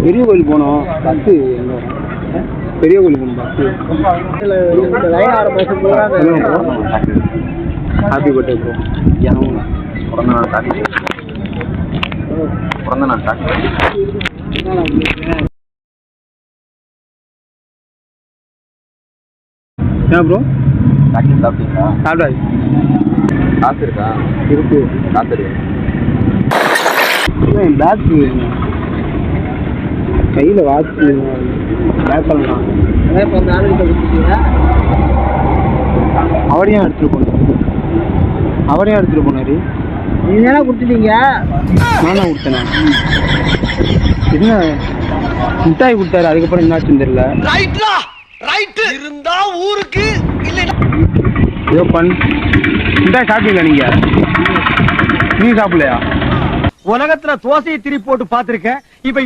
பெரிய கோயில் போனோம். பஸ்ஸு பெரிய கோயில் போகணும். Bus happy birthday bro. பிறந்த நாள் காட்டி ஏன் ப்ரோ சாக்லேட் சாப்பிட்டீங்களா? சாப்பிடாது. காசு இருக்கா? இருக்கு. காசு இருக்கு. பேக்கு கையில் வாட்சு பேக் பண்ணலாம். இப்போ அந்த ஆளுகிட்ட கொடுத்துட்டீங்களா? அவரையும் எடுத்துகிட்டு போனார். அவரையும் எடுத்துகிட்டு போனார். நீங்கள் தானே கொடுத்துட்டீங்க? நானா கொடுத்தேனே? என்ன மிட்டாய் கொடுத்தாரு. அதுக்கப்புறம் என்னாச்சுன்னு தெரியல. இருந்தா ஊருக்கு ஏதோ மிட்டாய் சாப்பிட்டீங்களா நீங்க சாப்பிடலையா? உலகத்துல தோசையை திரி போட்டு பாத்திருக்கேன். இப்ப